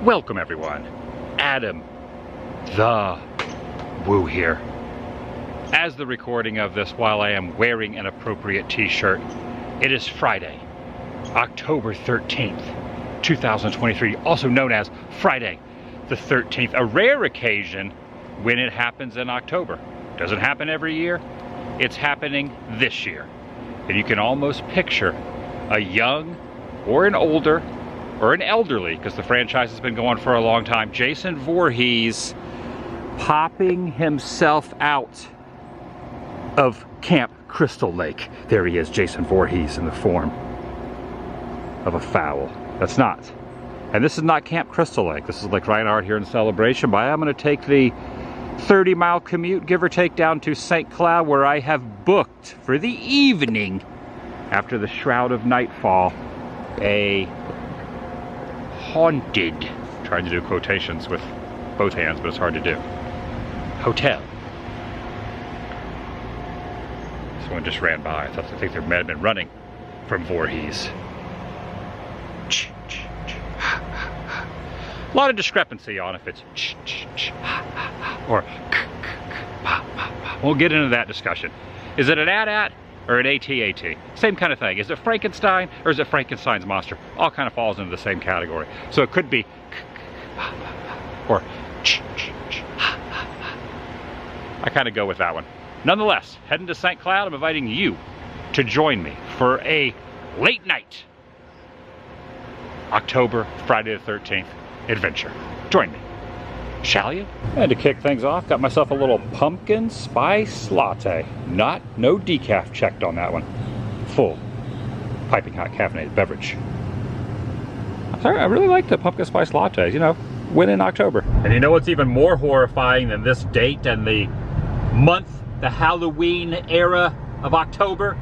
Welcome everyone, Adam the Woo here. As the recording of this, while I am wearing an appropriate t-shirt, it is Friday, October 13th, 2023, also known as Friday the 13th, a rare occasion when it happens in October. Doesn't happen every year, it's happening this year. And you can almost picture a young or an older or an elderly, because the franchise has been going for a long time, Jason Voorhees popping himself out of Camp Crystal Lake. There he is, Jason Voorhees, in the form of a fowl. That's not. And this is not Camp Crystal Lake. This is Lake Reinhardt here in Celebration, but I'm going to take the 30-mile commute, give or take, down to St. Cloud, where I have booked for the evening, after the shroud of nightfall, a haunted, trying to do quotations with both hands, but it's hard to do, hotel. Someone just ran by. I think they may have been running from Voorhees. A lot of discrepancy on if it's or we'll get into that discussion. Is it an AT-AT or an AT-AT? Same kind of thing. Is it Frankenstein or is it Frankenstein's monster? All kind of falls into the same category. So it could be or I kind of go with that one. Nonetheless, heading to St. Cloud, I'm inviting you to join me for a late night October, Friday the 13th adventure. Join me, shall you? And to kick things off, got myself a little pumpkin spice latte. No decaf checked on that one. Full, piping hot caffeinated beverage. I'm sorry, I really like the pumpkin spice lattes, you know, when in October. And you know what's even more horrifying than this date and the month, the Halloween era of October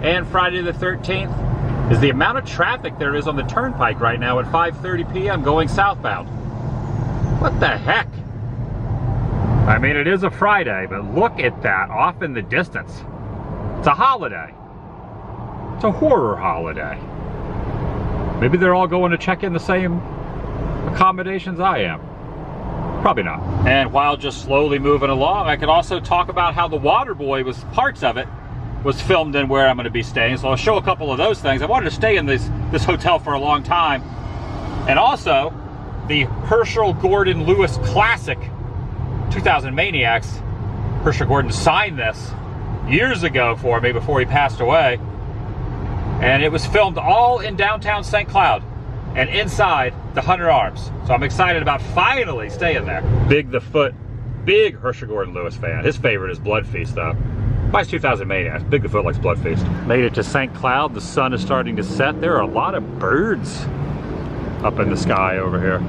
and Friday the 13th? Is the amount of traffic there is on the turnpike right now at 5:30 p.m. going southbound. What the heck? I mean, it is a Friday, but look at that off in the distance. It's a holiday. It's a horror holiday. Maybe they're all going to check in the same accommodations I am. Probably not. And while just slowly moving along, I could also talk about how the Waterboy was, parts of it, was filmed in where I'm going to be staying. So I'll show a couple of those things. I wanted to stay in this hotel for a long time. And also, the Herschel Gordon Lewis Classic 2000 Maniacs. Herschel Gordon signed this years ago for me before he passed away. And it was filmed all in downtown St. Cloud and inside the Hunter Arms. So I'm excited about finally staying there. Big Herschel Gordon Lewis fan. His favorite is Blood Feast though. Mine's 2000 Maniacs. Big the Foot likes Blood Feast. Made it to St. Cloud. The sun is starting to set. There are a lot of birds up in the sky over here.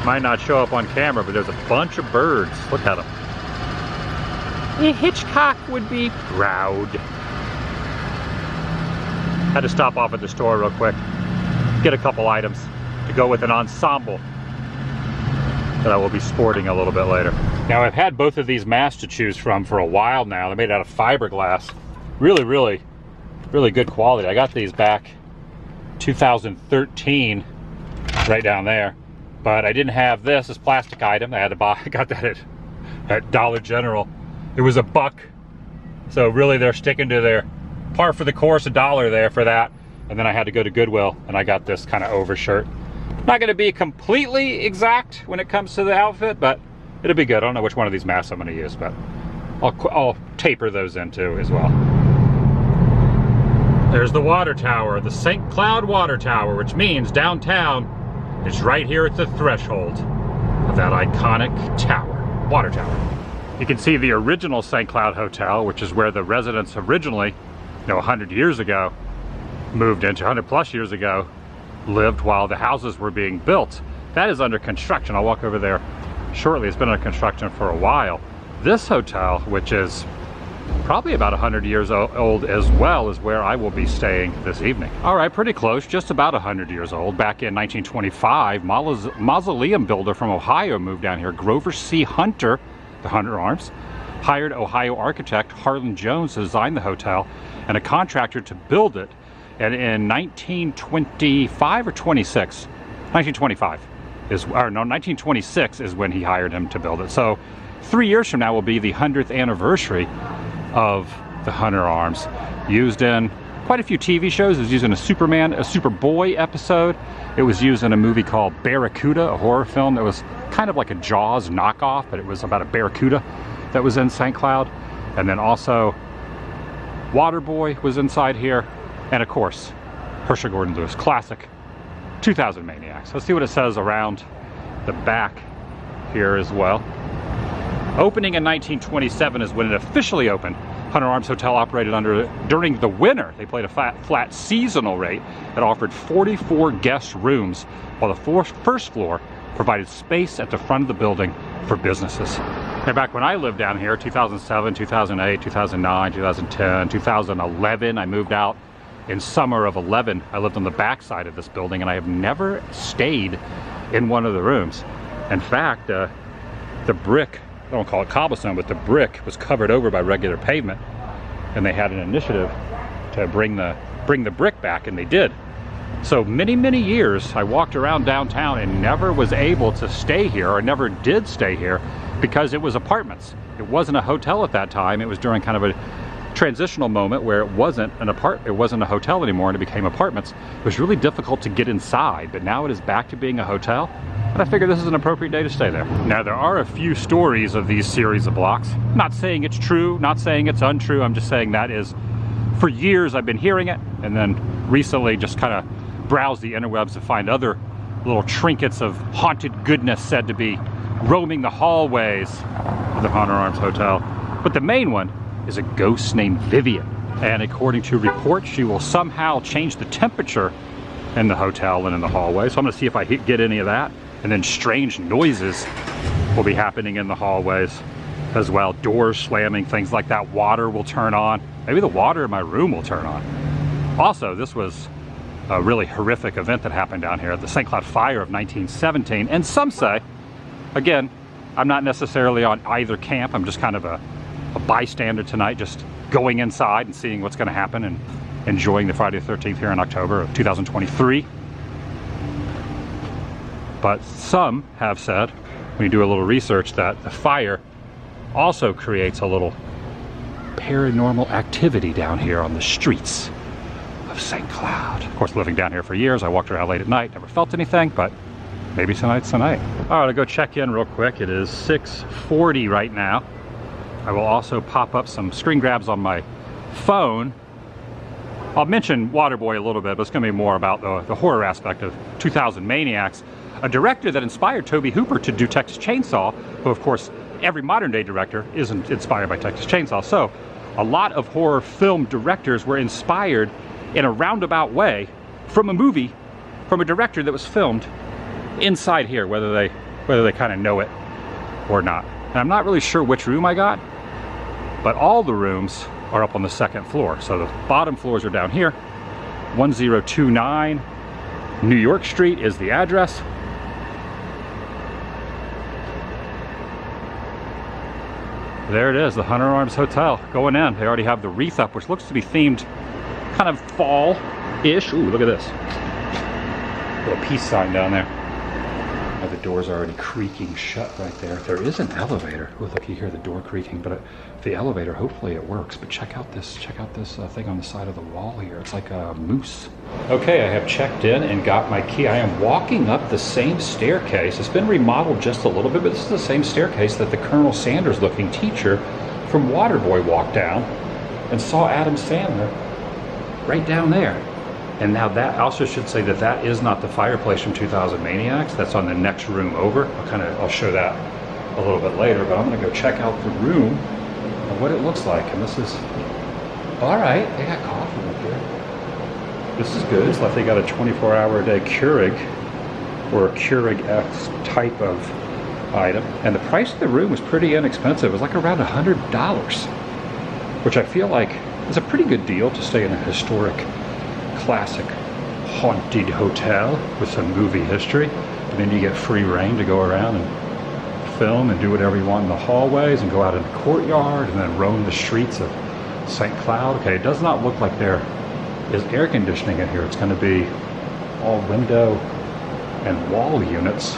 Might not show up on camera, but there's a bunch of birds. Look at them. Yeah, Hitchcock would be proud. Had to stop off at the store real quick. Get a couple items to go with an ensemble that I will be sporting a little bit later. Now, I've had both of these masks to choose from for a while now. They're made out of fiberglass. Really good quality. I got these back 2013, right down there. But I didn't have this plastic item. I had to buy. I got that at Dollar General. It was $1. So really, they're sticking to their par for the course, $1 there for that. And then I had to go to Goodwill and I got this kind of overshirt. Not going to be completely exact when it comes to the outfit, but it'll be good. I don't know which one of these masks I'm going to use, but I'll taper those into as well. There's the water tower, the St. Cloud water tower, which means downtown is right here at the threshold of that iconic tower, water tower. You can see the original St. Cloud Hotel, which is where the residents originally, 100 years ago, moved into, 100 plus years ago, lived while the houses were being built. That is under construction. I'll walk over there shortly. It's been under construction for a while. This hotel, which is probably about 100 years old as well, is where I will be staying this evening. All right, pretty close, just about 100 years old. Back in 1925, mausoleum builder from Ohio moved down here, Grover C. Hunter, the Hunter Arms, hired Ohio architect Harlan Jones to design the hotel and a contractor to build it. And in 1925 or 26, 1925 is, or no, 1926 is when he hired him to build it. So 3 years from now will be the 100th anniversary of the Hunter Arms. Used in quite a few TV shows. It was used in a Superboy episode. It was used in a movie called Barracuda, a horror film that was kind of like a Jaws knockoff, but it was about a barracuda that was in St. Cloud. And then also Waterboy was inside here. And of course, Herschel Gordon Lewis, classic 2000 Maniacs. Let's see what it says around the back here as well. Opening in 1927 is when it officially opened. Hunter Arms Hotel operated during the winter. They played a flat seasonal rate that offered 44 guest rooms, while the first floor provided space at the front of the building for businesses. And back when I lived down here, 2007, 2008, 2009, 2010, 2011, I moved out in summer of 11. I lived on the back side of this building, and I have never stayed in one of the rooms. In fact, the brick, I don't call it cobblestone, but the brick was covered over by regular pavement, and they had an initiative to bring the brick back, and they did. So many years I walked around downtown and never was able to stay here, or never did stay here, because it was apartments. It wasn't a hotel at that time. It was during kind of a transitional moment where it wasn't a hotel anymore, and it became apartments. It was really difficult to get inside, but now it is back to being a hotel, and I figured this is an appropriate day to stay there. Now, there are a few stories of these series of blocks. Not saying it's true, not saying it's untrue. I'm just saying that is, for years I've been hearing it, and then recently just kind of browsed the interwebs to find other little trinkets of haunted goodness said to be roaming the hallways of the Hunter Arms Hotel. But the main one is a ghost named Vivian, and according to reports, she will somehow change the temperature in the hotel and in the hallway. So I'm going to see if I get any of that. And then strange noises will be happening in the hallways as well. Doors slamming, things like that. Water will turn on. Maybe the water in my room will turn on. Also, this was a really horrific event that happened down here at the St. Cloud Fire of 1917. And some say, again, I'm not necessarily on either camp. I'm just kind of a bystander tonight, just going inside and seeing what's going to happen and enjoying the Friday the 13th here in October of 2023. But some have said, when you do a little research, that the fire also creates a little paranormal activity down here on the streets of St. Cloud. Of course, living down here for years, I walked around late at night, never felt anything, but maybe tonight's the night. All right, I'll go check in real quick. It is 6:40 right now. I will also pop up some screen grabs on my phone. I'll mention Waterboy a little bit, but it's going to be more about the horror aspect of 2000 Maniacs, a director that inspired Tobe Hooper to do Texas Chainsaw, who of course every modern day director isn't inspired by Texas Chainsaw. So a lot of horror film directors were inspired in a roundabout way from a movie, from a director that was filmed inside here, whether they kind of know it or not. And I'm not really sure which room I got, but all the rooms are up on the second floor. So the bottom floors are down here. 1029 New York Street is the address. There it is, the Hunter Arms Hotel going in. They already have the wreath up, which looks to be themed kind of fall-ish. Ooh, look at this. Little peace sign down there. Oh, the doors are already creaking shut right there. There is an elevator. Oh, look, you hear the door creaking, but the elevator, hopefully it works. But check out this thing on the side of the wall here. It's like a moose. Okay, I have checked in and got my key. I am walking up the same staircase. It's been remodeled just a little bit, but this is the same staircase that the Colonel Sanders looking teacher from Waterboy walked down and saw Adam Sandler right down there. And now that also should say that that is not the fireplace from 2000 Maniacs. That's on the next room over. I'll show that a little bit later, but I'm gonna go check out the room and what it looks like. And this is, all right, they got coffee up here. This is good. It's like they got a 24-hour-a-day Keurig or a Keurig-esque type of item. And the price of the room was pretty inexpensive. It was like around $100, which I feel like is a pretty good deal to stay in a historic, classic, haunted hotel with some movie history. And then you get free reign to go around and film and do whatever you want in the hallways and go out in the courtyard and then roam the streets of St. Cloud. Okay, it does not look like there is air conditioning in here. It's going to be all window and wall units.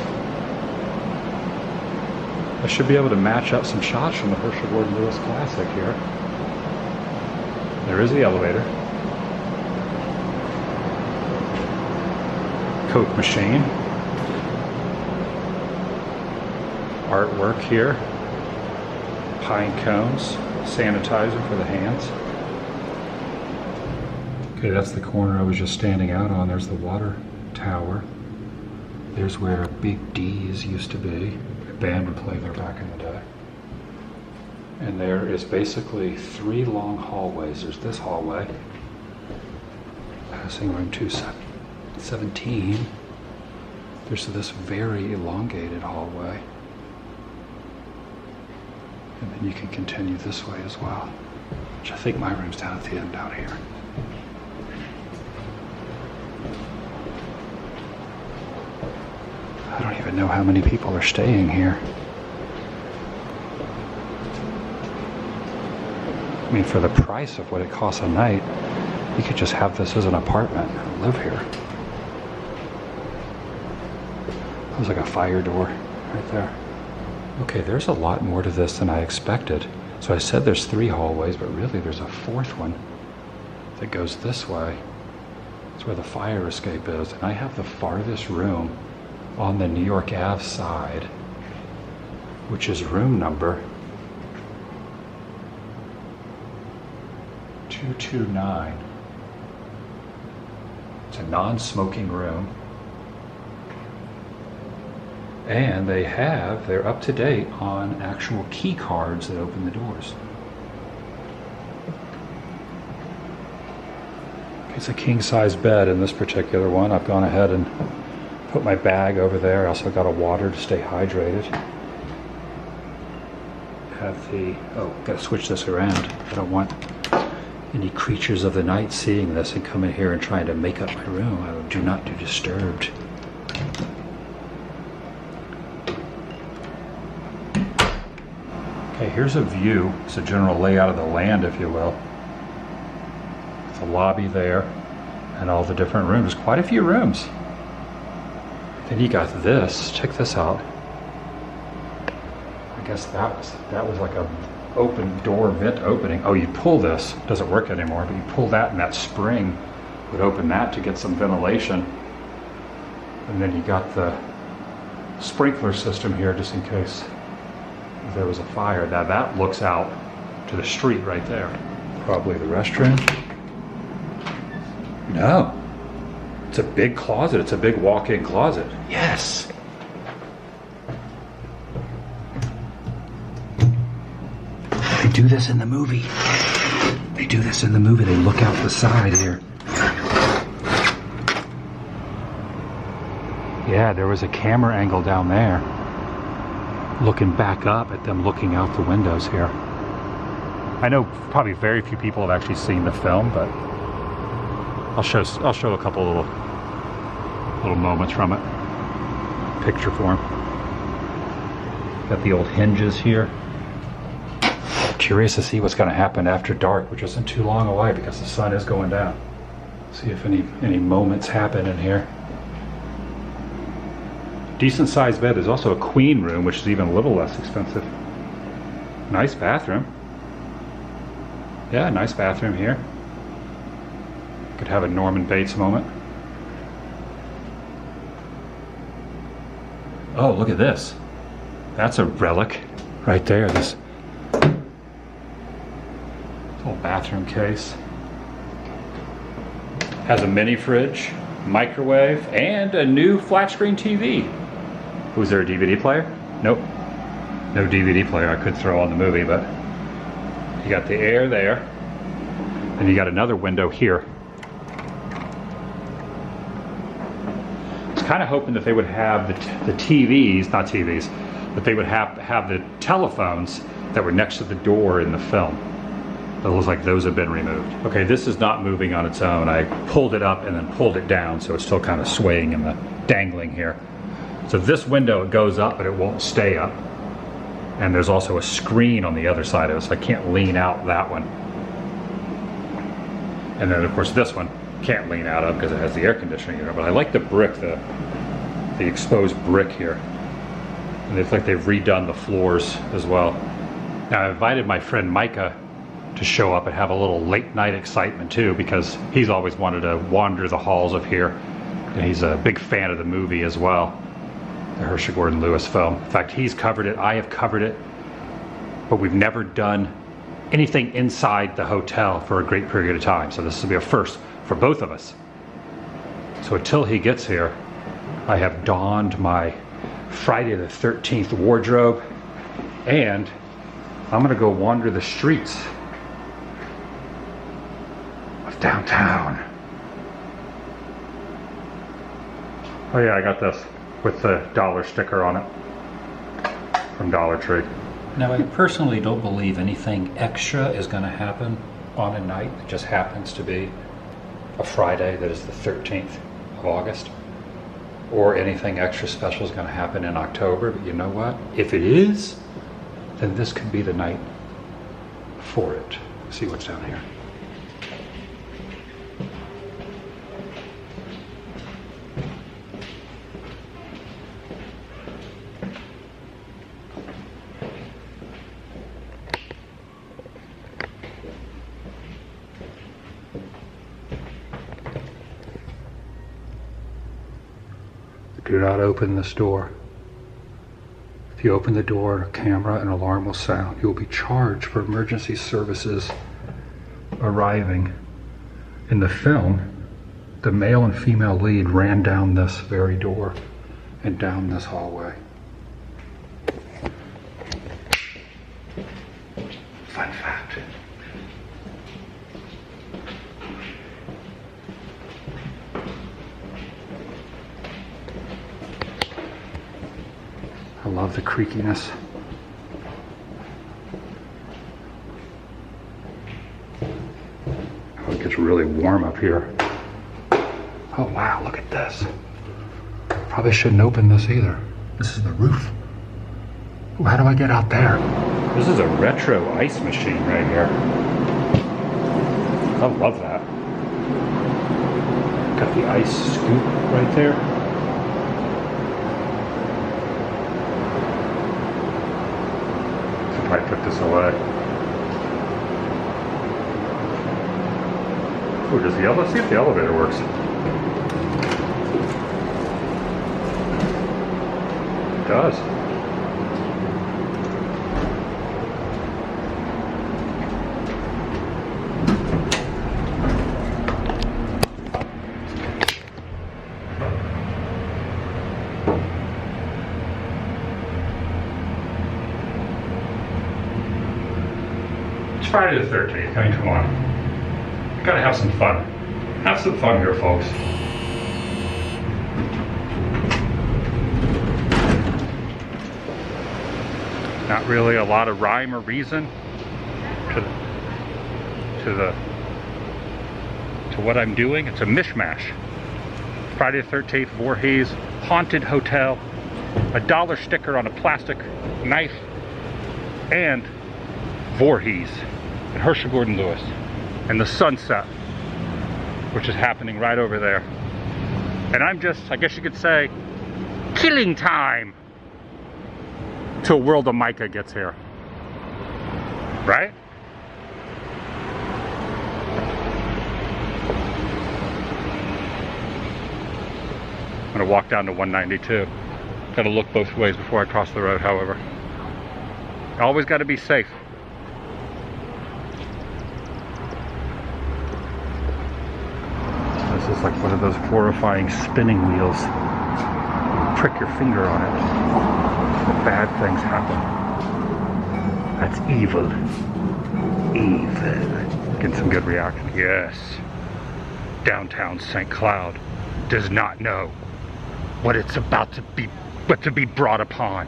I should be able to match up some shots from the Herschel Gordon Lewis Classic here. There is the elevator. Coke machine. Artwork here. Pine cones. Sanitizer for the hands. Okay, that's the corner I was just standing out on. There's the water tower. There's where Big D's used to be. A band would play there back in the day. And there is basically 3 long hallways. There's this hallway. Passing room 217. There's this very elongated hallway. And then you can continue this way as well. Which I think my room's down at the end down here. I don't even know how many people are staying here. I mean, for the price of what it costs a night, you could just have this as an apartment and live here. There's like a fire door right there. Okay, there's a lot more to this than I expected. So I said there's 3 hallways, but really there's a 4th one that goes this way. It's where the fire escape is. And I have the farthest room on the New York Ave side, which is room number 229. It's a non-smoking room. And they're up to date on actual key cards that open the doors. It's a king-size bed in this particular one. I've gone ahead and put my bag over there. I also got a water to stay hydrated. Gotta switch this around. I don't want any creatures of the night seeing this and coming here and trying to make up my room. I do not do disturbed. Okay, here's a view. It's a general layout of the land, if you will. The lobby there and all the different rooms. Quite a few rooms. Then you got this. Check this out. I guess that was like a open door vent opening. Oh, you pull this. It doesn't work anymore, but you pull that and that spring would open that to get some ventilation. And then you got the sprinkler system here just in case there was a fire. Now that looks out to the street right there. Probably the restroom. No. It's a big closet. It's a big walk-in closet. Yes. They do this in the movie. They do this in the movie. They look out the side here. Yeah, there was a camera angle down there. Looking back up at them looking out the windows here. I know probably very few people have actually seen the film, but I'll show a couple little moments from it. Picture form. Got the old hinges here. Curious to see what's going to happen after dark, which isn't too long away because the sun is going down. See if any moments happen in here. Decent sized bed. There's also a queen room, which is even a little less expensive. Nice bathroom. Yeah, nice bathroom here. Could have a Norman Bates moment. Oh, look at this. That's a relic right there. This whole bathroom case. Has a mini fridge, microwave, and a new flat screen TV. Was there a DVD player? Nope. No DVD player I could throw on the movie, but you got the air there. And you got another window here. I was kind of hoping that they would have the TVs, not TVs, but they would have the telephones that were next to the door in the film. It looks like those have been removed. Okay, this is not moving on its own. I pulled it up and then pulled it down, so it's still kind of swaying and dangling here. So this window, it goes up, but it won't stay up. And there's also a screen on the other side of it, so I can't lean out that one. And then of course this one can't lean out of because it has the air conditioning unit. But I like the brick, the exposed brick here. And it's like they've redone the floors as well. Now I invited my friend Micah to show up and have a little late night excitement too, because he's always wanted to wander the halls of here. And he's a big fan of the movie as well, the Herschel Gordon Lewis film. In fact, he's covered it, I have covered it, but we've never done anything inside the hotel for a great period of time. So this will be a first for both of us. So until he gets here, I have donned my Friday the 13th wardrobe, and I'm gonna go wander the streets of downtown. Oh yeah, I got this with the dollar sticker on it from Dollar Tree. Now I personally don't believe anything extra is gonna happen on a night that just happens to be a Friday that is the 13th of August, or anything extra special is going to happen in October. But you know what? If it is, then this could be the night for it. Let's see what's down here. Do not open this door. If you open the door, a camera and alarm will sound. You will be charged for emergency services arriving. In the film, the male and female lead ran down this very door and down this hallway. Fun fact. I love the creakiness. Oh, it gets really warm up here. Oh wow, look at this. Probably shouldn't open this either. This is the roof. Ooh, how do I get out there? This is a retro ice machine right here. I love that. Got the ice scoop right there. I put this away. Oh, does the let's see if the elevator works. It does. Friday the 13th, I mean, come on. You gotta have some fun. Have some fun here, folks. Not really a lot of rhyme or reason to what I'm doing. It's a mishmash. Friday the 13th, Voorhees, haunted hotel, a dollar sticker on a plastic knife, and Voorhees and Herschel Gordon Lewis and the sunset, which is happening right over there. And I'm just, I guess you could say, killing time till World of Micah gets here. Right? I'm gonna walk down to 192. Gotta look both ways before I cross the road, however. Always gotta be safe. This is like one of those horrifying spinning wheels. You prick your finger on it, the bad things happen. That's evil. Evil. Getting some good reaction. Yes. Downtown St. Cloud does not know what it's about to be brought upon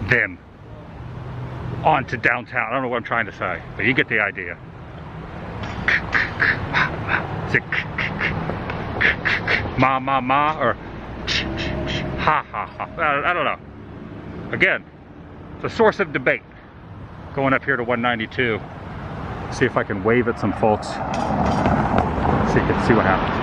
them onto downtown. I don't know what I'm trying to say, but you get the idea. Is it ma ma ma or ha ha ha? I don't know. Again, It's a source of debate. Going up here to 192. See if I can wave at some folks. See what happens.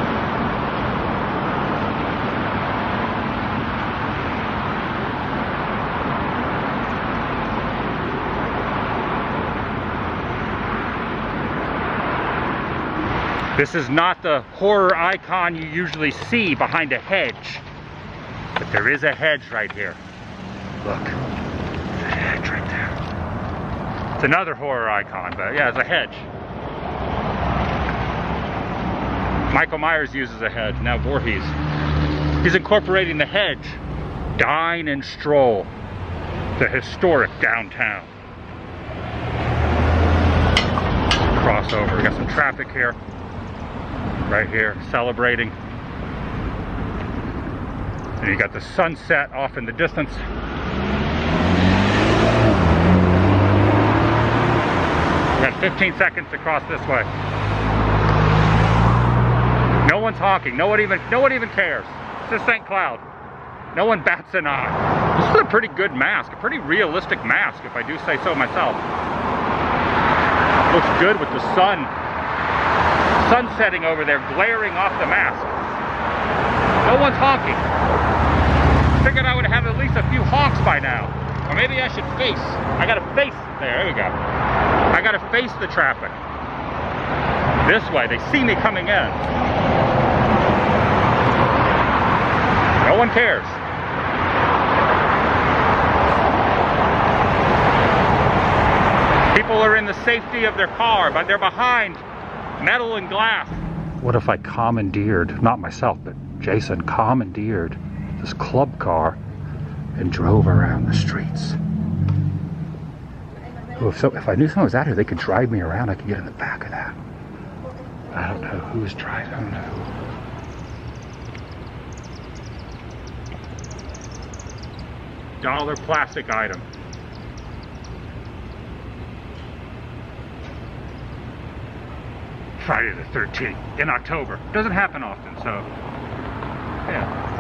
This is not the horror icon you usually see behind a hedge, but there is a hedge right here. Look, there's a hedge right there. It's another horror icon, but yeah, it's a hedge. Michael Myers uses a hedge, now Voorhees. He's incorporating the hedge. Dine and stroll, the historic downtown. Crossover, we got some traffic here. Right here, celebrating. And you got the sunset off in the distance. We got 15 seconds to cross this way. No one's honking. No one even cares. It's just St. Cloud. No one bats an eye. This is a pretty good mask, a pretty realistic mask, if I do say so myself. Looks good with the sun setting over there, glaring off the mask. No one's honking. Figured I would have at least a few honks by now. Or maybe I should face. I gotta face. There we go. I gotta face the traffic. This way, they see me coming in. No one cares. People are in the safety of their car, but they're behind metal and glass. What if I commandeered, not myself, but Jason commandeered this club car and drove around the streets? Oh, if I knew someone was out here, they could drive me around. I could get in the back of that. I don't know who's driving. I don't know. Dollar plastic item. Friday the 13th in October. Doesn't happen often, so yeah.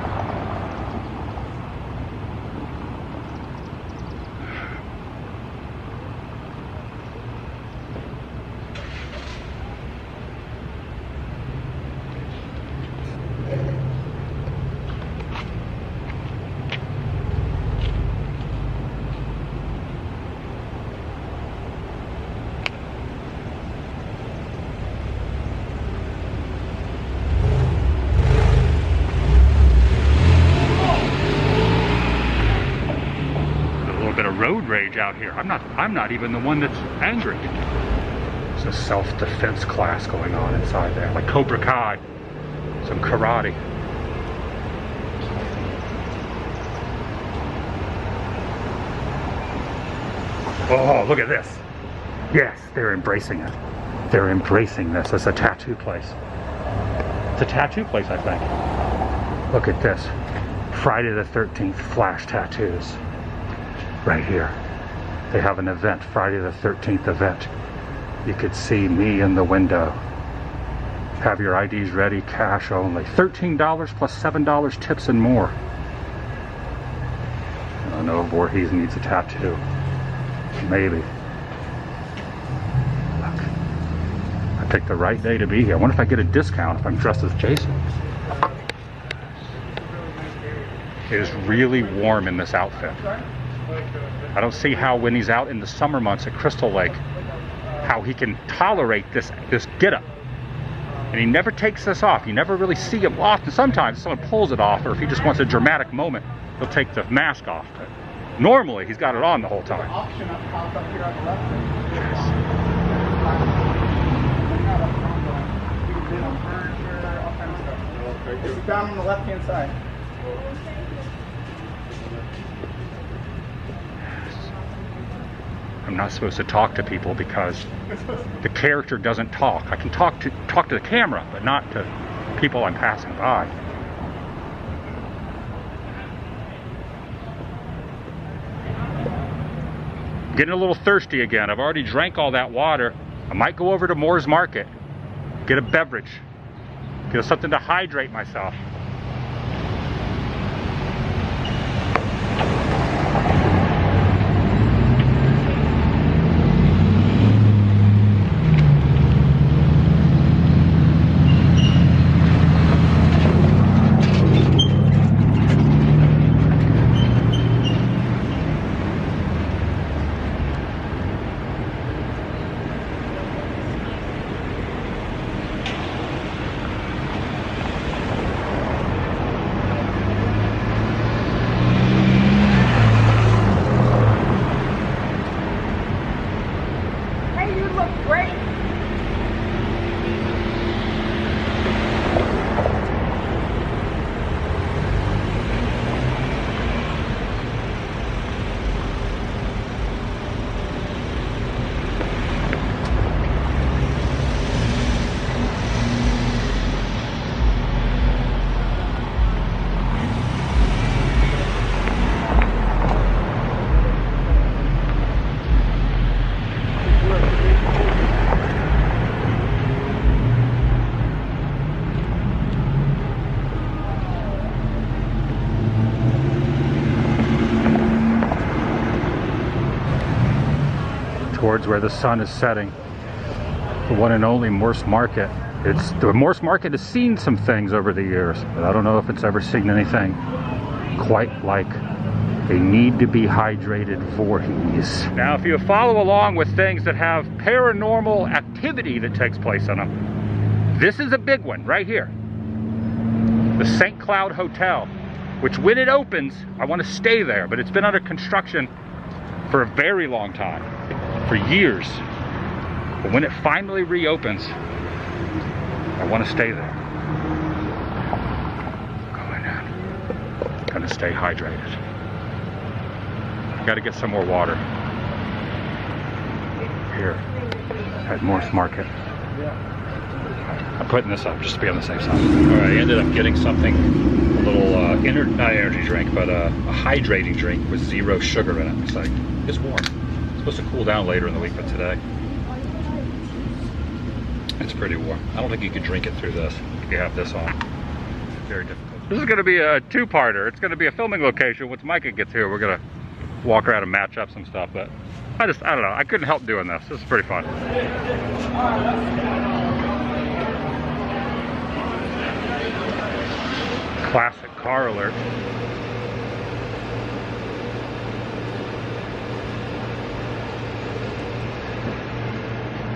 Road rage out here. I'm not even the one that's angry. There's a self-defense class going on inside there, like Cobra Kai, some karate. Oh, look at this. Yes, they're embracing it. They're embracing this. It's a tattoo place. It's a tattoo place, I think. Look at this. Friday the 13th flash tattoos. Right here. They have an event, Friday the 13th event. You could see me in the window. Have your IDs ready, cash only. $13 plus $7 tips and more. I don't know if Voorhees needs a tattoo. Maybe. Look. I picked the right day to be here. I wonder if I get a discount if I'm dressed as Jason. It is really warm in this outfit. I don't see how when he's out in the summer months at Crystal Lake, how he can tolerate this get-up. And he never takes this off. You never really see him often. Sometimes someone pulls it off, or if he just wants a dramatic moment, he'll take the mask off. But normally, he's got it on the whole time. It's down on the left-hand side. I'm not supposed to talk to people because the character doesn't talk. I can talk to the camera, but not to people I'm passing by. I'm getting a little thirsty again. I've already drank all that water. I might go over to Moore's Market, get a beverage, get something to hydrate myself. towards where the sun is setting. The one and only Morse Market. The Morse Market has seen some things over the years, but I don't know if it's ever seen anything quite like a need to be hydrated Voorhees. Now, if you follow along with things that have paranormal activity that takes place in them, this is a big one right here. The St. Cloud Hotel, which when it opens, I want to stay there, but it's been under construction for a very long time, for years. But when it finally reopens, I want to stay there. Going in. Gonna stay hydrated. Got to get some more water. Here at Morse Market. I'm putting this up just to be on the safe side. All right, I ended up getting something, a little not energy drink, but a hydrating drink with 0 sugar in it. It's like, it's warm. It's supposed to cool down later in the week, but today, it's pretty warm. I don't think you could drink it through this if you have this on. Very difficult. This is going to be a two-parter. It's going to be a filming location. Once Micah gets here, we're going to walk around and match up some stuff, but I don't know. I couldn't help doing this. This is pretty fun. Classic car alert.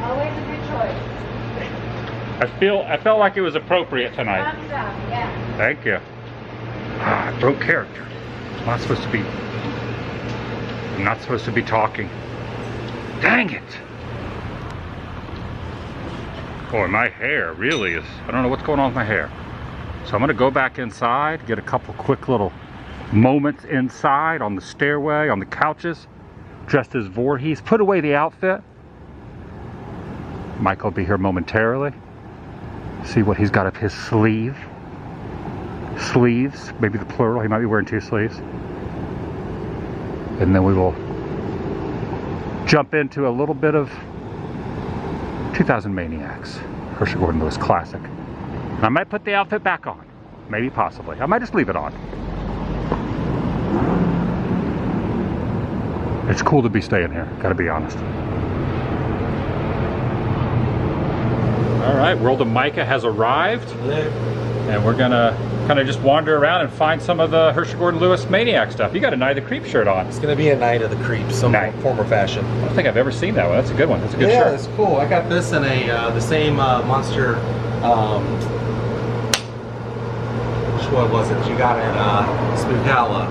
Always a good choice. I felt like it was appropriate tonight. Thumbs up, yeah. Thank you. Ah, I broke character. I'm not supposed to be talking. Dang it! Boy, my hair really is, I don't know what's going on with my hair. So I'm gonna go back inside, get a couple quick little moments inside on the stairway, on the couches, dressed as Voorhees, put away the outfit. Mike will be here momentarily. See what he's got up his sleeves, maybe the plural, he might be wearing 2 sleeves. And then we will jump into a little bit of 2000 Maniacs, Herschel Gordon Lewis classic. And I might put the outfit back on, maybe, possibly. I might just leave it on. It's cool to be staying here, gotta be honest. All right, World of Micah has arrived. Hello. And we're gonna kind of just wander around and find some of the Herschel Gordon Lewis Maniac stuff. You got a Night of the Creep shirt on. It's gonna be a Night of the Creeps, some form or fashion. I don't think I've ever seen that one. That's a good one. That's a good shirt. Yeah, it's cool. I got this in a the same monster. Which one was it? You got at Spookala.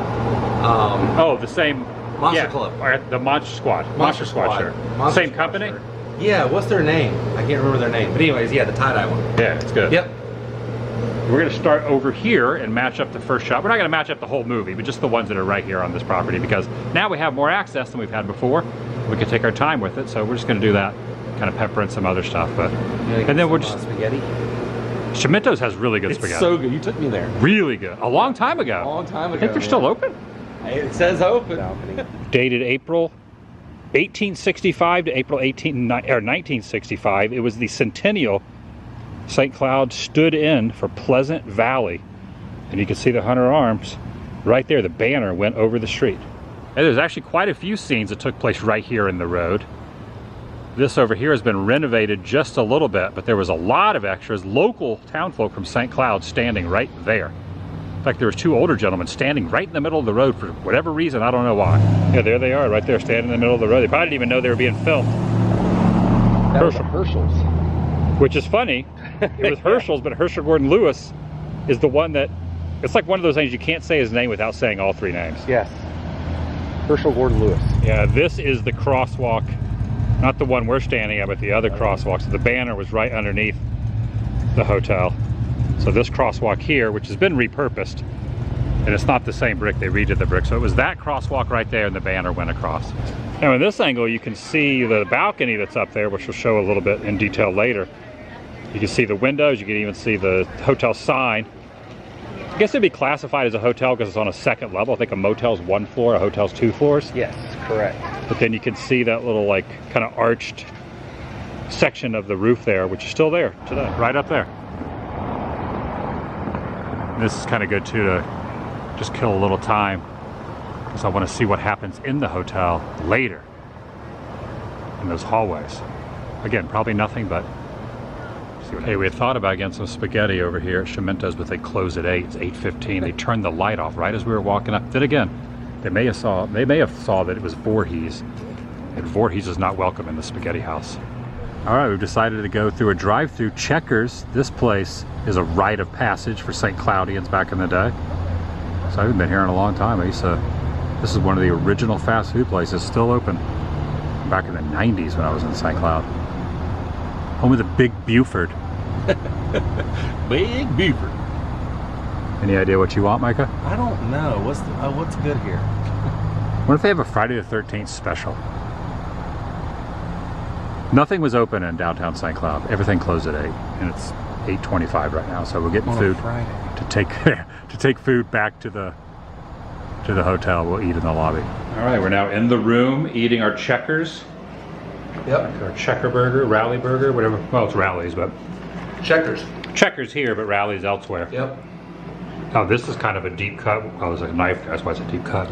Oh, the same. Monster Club. Or the Monster Squad. Monster Squad shirt. Monster Same Squad company? shirt. Yeah, what's their name? I can't remember their name. But anyways, yeah, the tie-dye one. Yeah, it's good. Yep. We're going to start over here and match up the first shot. We're not going to match up the whole movie, but just the ones that are right here on this property, because now we have more access than we've had before. We can take our time with it, so we're just going to do that, kind of pepper in some other stuff. But and then we'll just spaghetti. Schmitto's has really good spaghetti. It's so good. You took me there. Really good. A long time ago. A long time ago. I think they're still open. It says open. Dated April 1865 to April 1965. It was the centennial St. Cloud stood in for Pleasant Valley. And you can see the Hunter Arms right there. The banner went over the street. And there's actually quite a few scenes that took place right here in the road. This over here has been renovated just a little bit, but there was a lot of extras, local townfolk from St. Cloud standing right there. In fact, there was 2 older gentlemen standing right in the middle of the road for whatever reason, I don't know why. Yeah, there they are, right there, standing in the middle of the road. They probably didn't even know they were being filmed. Herschel's. Which is funny. It was Herschel's, but Herschel Gordon Lewis is the one that, it's like one of those things you can't say his name without saying all 3 names. Yes. Herschel Gordon Lewis. Yeah, this is the crosswalk, not the one we're standing at, but the other crosswalk. So the banner was right underneath the hotel. So this crosswalk here, which has been repurposed, and it's not the same brick, they redid the brick. So it was that crosswalk right there and the banner went across. Now in this angle, you can see the balcony that's up there, which we'll show a little bit in detail later. You can see the windows, you can even see the hotel sign. I guess it'd be classified as a hotel because it's on a 2nd level. I think a motel's 1 floor, a hotel's 2 floors. Yes, correct. But then you can see that little like kind of arched section of the roof there, which is still there today, right up there. And this is kind of good too to just kill a little time because I want to see what happens in the hotel later. in those hallways. Again, probably nothing, but hey, we had thought about getting some spaghetti over here at Chimento's, but they close at 8. It's 8:15. They turned the light off right as we were walking up. Then again, they may have saw that it was Voorhees, and Voorhees is not welcome in the spaghetti house. All right, we've decided to go through a drive-through Checkers. This place is a rite of passage for St. Cloudians back in the day. So I haven't been here in a long time. This is one of the original fast food places, still open back in the 90s when I was in St. Cloud. Home of the Big Buford. Big Beaver. Any idea what you want, Micah? I don't know. What's good here? What if they have a Friday the 13th special? Nothing was open in downtown St. Cloud. Everything closed at 8, and it's 8:25 right now. So we're getting food to take food back to the hotel. We'll eat in the lobby. All right, we're now in the room eating our Checkers. Yep. Our Checker Burger, Rally Burger, whatever. Well, it's Rally's, but Checkers. Checkers here, but Rally's elsewhere. Yep. Oh, this is kind of a deep cut. Oh, it's a knife. That's why it's a deep cut.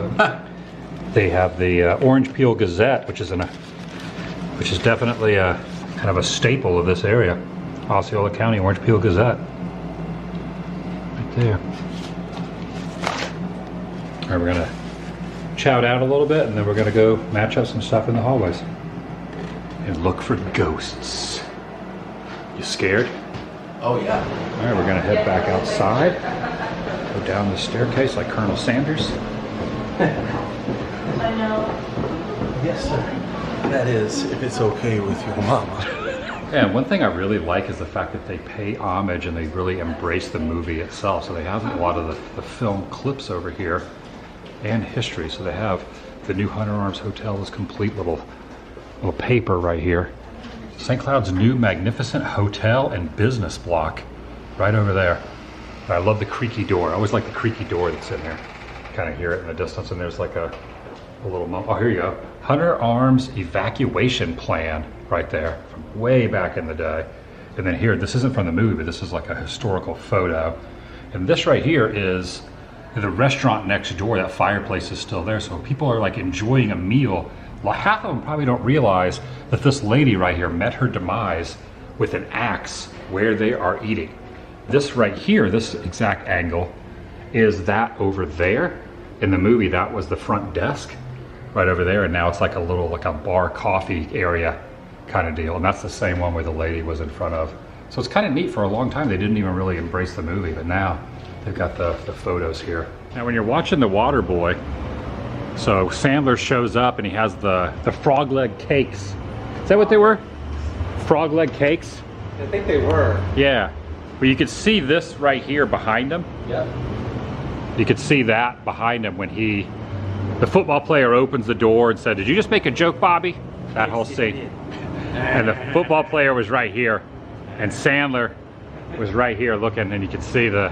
They have the Orange Peel Gazette, which is definitely a kind of a staple of this area. Osceola County Orange Peel Gazette. Right there. All right, we're gonna chow it out a little bit, and then we're gonna go match up some stuff in the hallways and look for ghosts. You scared? Oh yeah. All right, we're gonna head back outside, go down the staircase like Colonel Sanders. I know. Yes, sir. That is, if it's okay with your mama. Yeah, one thing I really like is the fact that they pay homage and they really embrace the movie itself. So they have a lot of the film clips over here and history. So they have the new Hunter Arms Hotel, this complete little paper right here. St. Cloud's new magnificent hotel and business block right over there. I love the creaky door. I always like the creaky door that's in there. Kind of hear it in the distance, and there's like a little, oh, here you go. Hunter Arms evacuation plan right there from way back in the day. And then here, this isn't from the movie, but this is like a historical photo. And this right here is the restaurant next door. That fireplace is still there. So people are like enjoying a meal. Well, half of them probably don't realize that this lady right here met her demise with an axe where they are eating. This right here, this exact angle, is that over there. In the movie, that was the front desk right over there, and now it's like a bar coffee area kind of deal, and that's the same one where the lady was in front of. So it's kind of neat. For a long time they didn't even really embrace the movie, but now they've got the photos here. Now when you're watching The Water Boy, so Sandler shows up and he has the frog leg cakes. Is that what they were? Frog leg cakes? I think they were. Yeah. Well, you could see this right here behind him. Yep. You could see that behind him when the football player opens the door and said, "Did you just make a joke, Bobby?" That whole scene. And the football player was right here, and Sandler was right here looking, and you could see that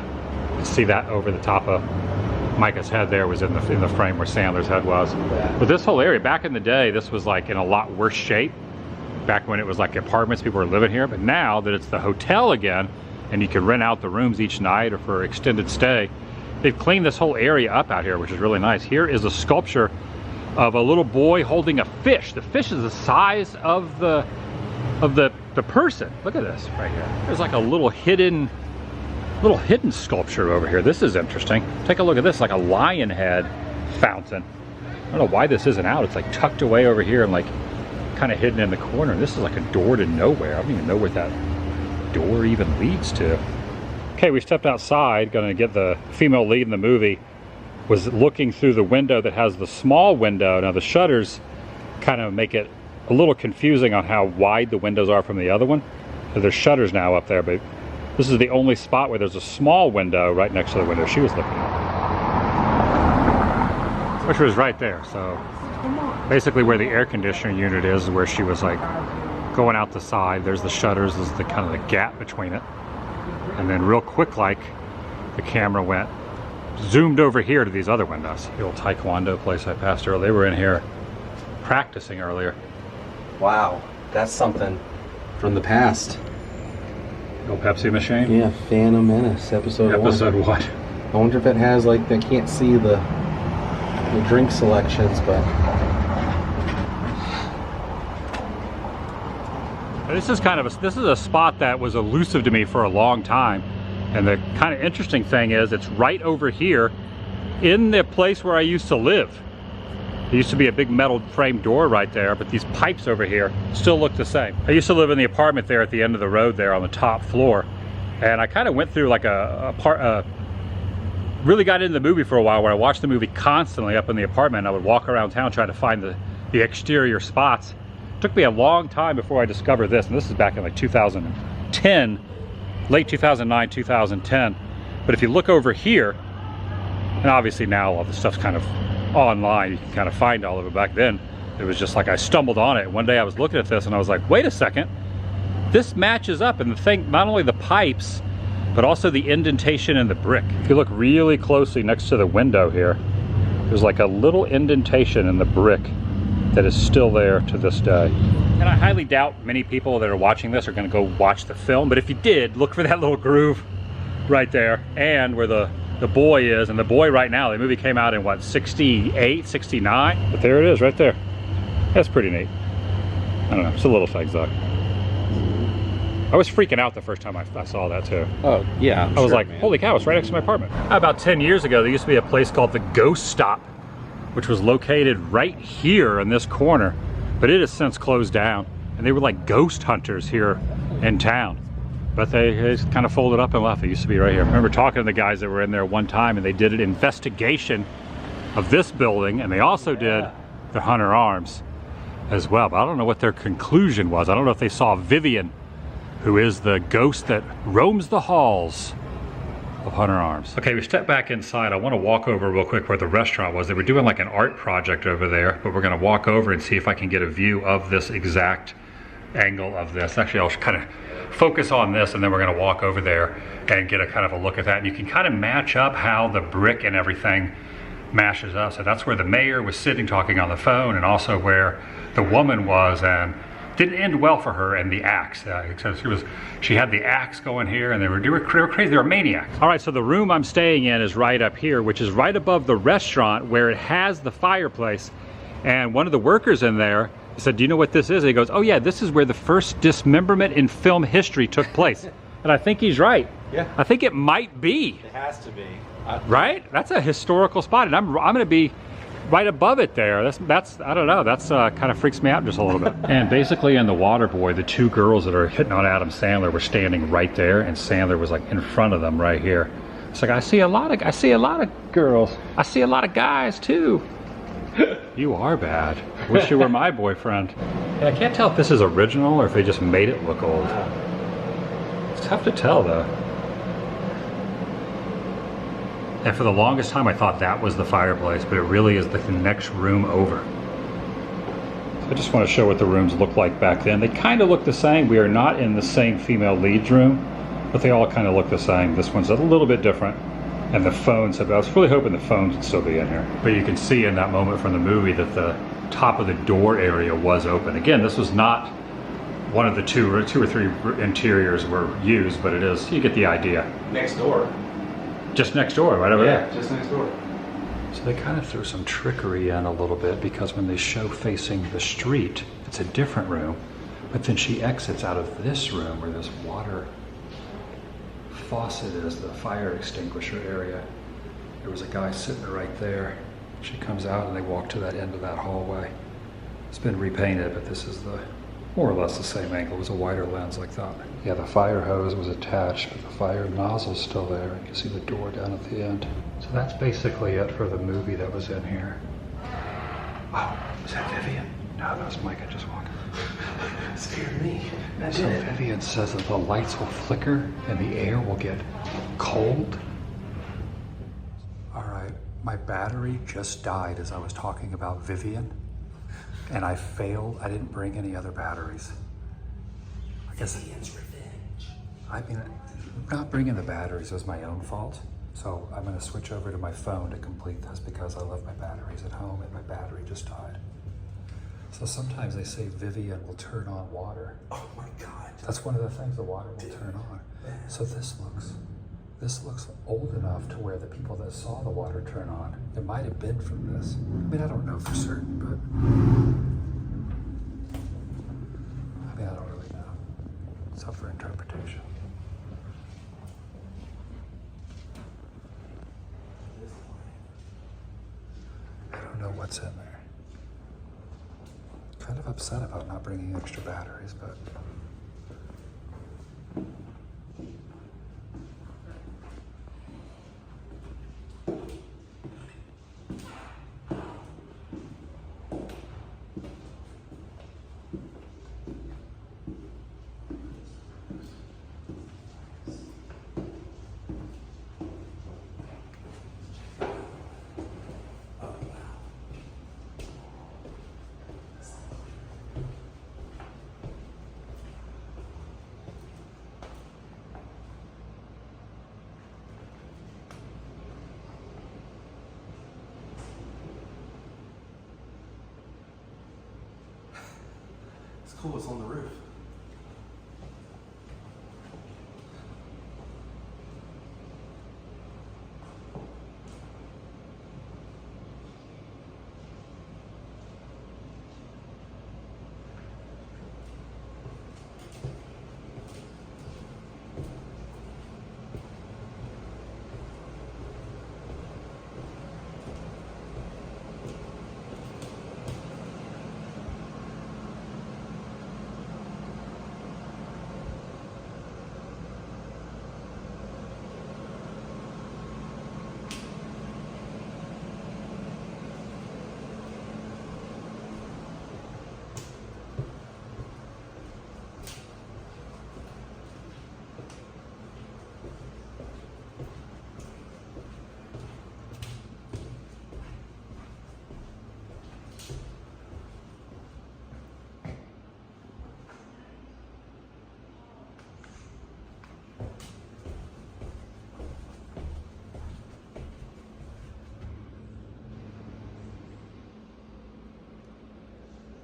over the top of Micah's head there was in the frame where Sandler's head was. But this whole area, back in the day, this was like in a lot worse shape. Back when it was like apartments, people were living here. But now that it's the hotel again, and you can rent out the rooms each night or for extended stay, they've cleaned this whole area up out here, which is really nice. Here is a sculpture of a little boy holding a fish. The fish is the size of the person. Look at this right here. There's like a little hidden sculpture over here. This is interesting. Take a look at this, like a lion head fountain. I don't know why this isn't out. It's like tucked away over here and like kind of hidden in the corner. This is like a door to nowhere. I don't even know where that door even leads to. Okay, we stepped outside, gonna get the female lead in the movie, was looking through the window that has the small window. Now the shutters kind of make it a little confusing on how wide the windows are from the other one. So there's shutters now up there, but this is the only spot where there's a small window right next to the window she was looking at. Which was right there, so basically where the air conditioning unit is where she was like going out the side. There's the shutters, this is the kind of the gap between it. And then real quick, like, the camera zoomed over here to these other windows. The old Taekwondo place I passed earlier, they were in here practicing earlier. Wow, that's something from the past. The old Pepsi machine? Yeah, Phantom Menace, episode 1. Episode what? I wonder if it has, like, I can't see the drink selections, but This is a spot that was elusive to me for a long time. And the kind of interesting thing is it's right over here in the place where I used to live. There used to be a big metal frame door right there, but these pipes over here still look the same. I used to live in the apartment there at the end of the road there on the top floor. And I kind of went through like really got into the movie for a while where I watched the movie constantly up in the apartment. I would walk around town trying to find the exterior spots. It took me a long time before I discovered this, and this is back in like 2010, late 2009, 2010. But if you look over here, and obviously now all the stuff's kind of online, you can kind of find all of it. Back then, it was just like I stumbled on it. One day I was looking at this and I was like, wait a second, this matches up. And the thing, not only the pipes, but also the indentation in the brick. If you look really closely next to the window here, there's like a little indentation in the brick that is still there to this day. And I highly doubt many people that are watching this are gonna go watch the film, but if you did, look for that little groove right there and where the boy is. And the boy right now, the movie came out in what, 68, 69? But there it is right there. That's pretty neat. I don't know, it's a little things though. I was freaking out the first time I saw that too. Oh, yeah. I was like, holy cow, it's right next to my apartment. About 10 years ago, there used to be a place called the Ghost Stop, which was located right here in this corner, but it has since closed down. And they were like ghost hunters here in town. But they just kind of folded up and left. It used to be right here. I remember talking to the guys that were in there one time, and they did an investigation of this building, and they also did the Hunter Arms as well. But I don't know what their conclusion was. I don't know if they saw Vivian, who is the ghost that roams the halls of Hunter Arms. Okay, we stepped back inside. I want to walk over real quick where the restaurant was. They were doing like an art project over there, but we're going to walk over and see if I can get a view of this exact angle of this. Actually, I'll kind of focus on this, and then we're going to walk over there and get a kind of a look at that. And you can kind of match up how the brick and everything matches up. So that's where the mayor was sitting talking on the phone, and also where the woman was, and didn't end well for her, and the axe. She had the axe going here, and they were crazy. They were maniacs. All right, so the room I'm staying in is right up here, which is right above the restaurant where it has the fireplace. And one of the workers in there said, do you know what this is? And he goes, oh yeah, this is where the first dismemberment in film history took place. And I think he's right. Yeah. I think it might be. It has to be. Right? That's a historical spot, and I'm gonna be right above it there. That's I don't know, that's kind of freaks me out just a little bit. And basically in The Waterboy, the two girls that are hitting on Adam Sandler were standing right there, and Sandler was like in front of them right here. It's like, I see a lot of girls. I see a lot of guys too. You are bad. I wish you were my boyfriend. And I can't tell if this is original or if they just made it look old. It's tough to tell though. And for the longest time I thought that was the fireplace, but it really is the next room over. So I just want to show what the rooms looked like back then. They kind of look the same. We are not in the same female lead's room, but they all kind of look the same. This one's a little bit different. And the phones, I was really hoping the phones would still be in here. But you can see in that moment from the movie that the top of the door area was open. Again, this was not one of the two or three interiors were used, but it is, you get the idea. Next door. Just next door, right over there. Yeah, just next door. So they kind of threw some trickery in a little bit, because when they show facing the street, it's a different room. But then she exits out of this room where this water faucet is, the fire extinguisher area. There was a guy sitting right there. She comes out and they walk to that end of that hallway. It's been repainted, but this is the more or less the same angle. It was a wider lens like that. Yeah, the fire hose was attached, but the fire nozzle's still there. You can see the door down at the end. So that's basically it for the movie that was in here. Wow, is that Vivian? No, that was Micah just walking. Scared me. So Vivian says that the lights will flicker and the air will get cold. All right, my battery just died as I was talking about Vivian, and I failed. I didn't bring any other batteries. I guess Vivian's revenge. I mean, not bringing the batteries was my own fault. So I'm gonna switch over to my phone to complete this, because I left my batteries at home and my battery just died. So sometimes they say Vivian will turn on water. Oh my God. That's one of the things, the water will turn on. So this looks old enough to where the people that saw the water turn on, it might have been from this. I mean, I don't know for certain, but I mean, I don't really know. It's up for interpretation. I don't know what's in there. Kind of upset about not bringing extra batteries, but It's cool, it's on the roof.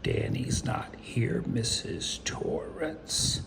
Danny's not here, Mrs. Torrance.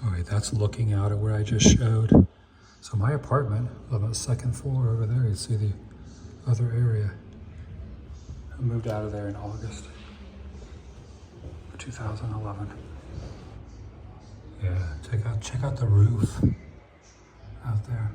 All right, that's looking out at where I just showed. So my apartment, on the second floor over there, you see the other area. I moved out of there in August of 2011. Yeah, check out the roof out there.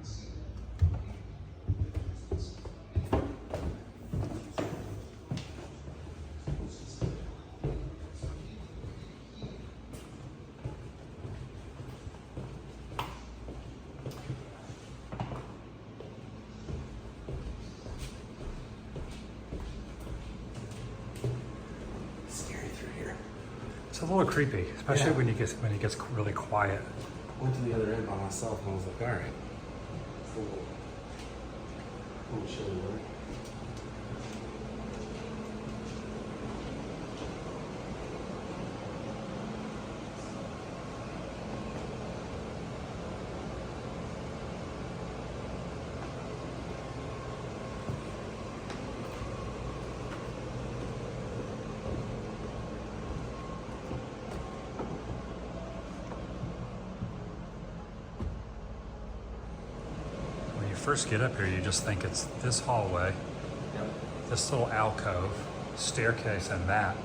It's a little creepy, especially when it gets really quiet. Went to the other end by myself and I was like, all right. It's a little chilly, right? First get up here, you just think it's this hallway, this little alcove, staircase, and that.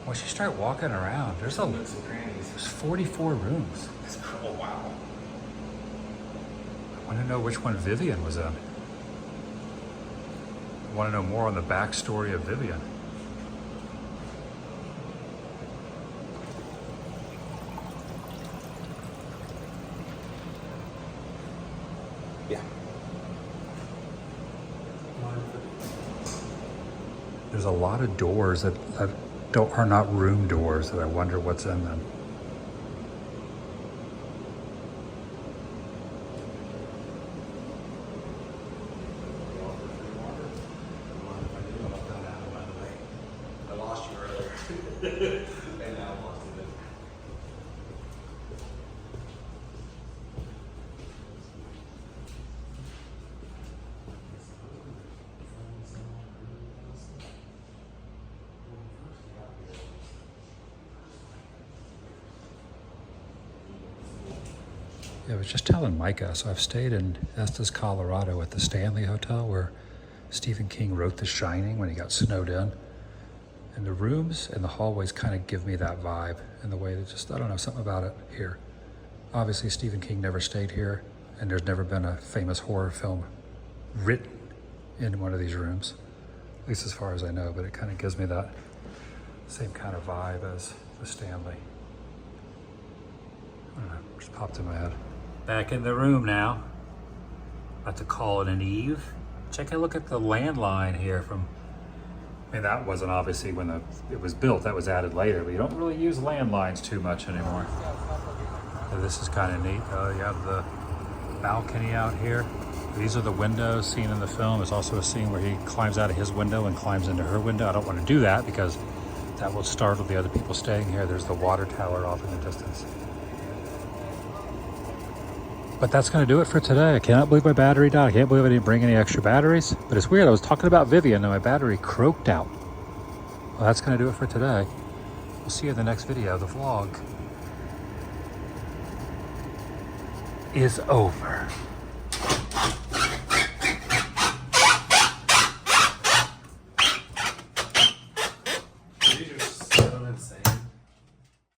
Once you start walking around, there's 44 rooms. Oh, wow. I want to know which one Vivian was in. I want to know more on the backstory of Vivian. Yeah. There's a lot of doors that are not room doors that I wonder what's in them. Yeah, I was just telling Micah, so I've stayed in Estes, Colorado at the Stanley Hotel where Stephen King wrote The Shining when he got snowed in. And the rooms and the hallways kind of give me that vibe and the way that just, I don't know, something about it here. Obviously, Stephen King never stayed here, and there's never been a famous horror film written in one of these rooms, at least as far as I know, but it kind of gives me that same kind of vibe as the Stanley. I don't know, just popped in my head. Back in the room now. About to call it an eve. Check a look at the landline here from, I mean, that wasn't obviously when it was built, that was added later, but you don't really use landlines too much anymore. So this is kind of neat. You have the balcony out here. These are the windows seen in the film. There's also a scene where he climbs out of his window and climbs into her window. I don't want to do that because that will startle the other people staying here. There's the water tower off in the distance. But that's going to do it for today. I cannot believe my battery died. I can't believe I didn't bring any extra batteries. But it's weird. I was talking about Vivian and my battery croaked out. Well, that's going to do it for today. We'll see you in the next video. The vlog is over.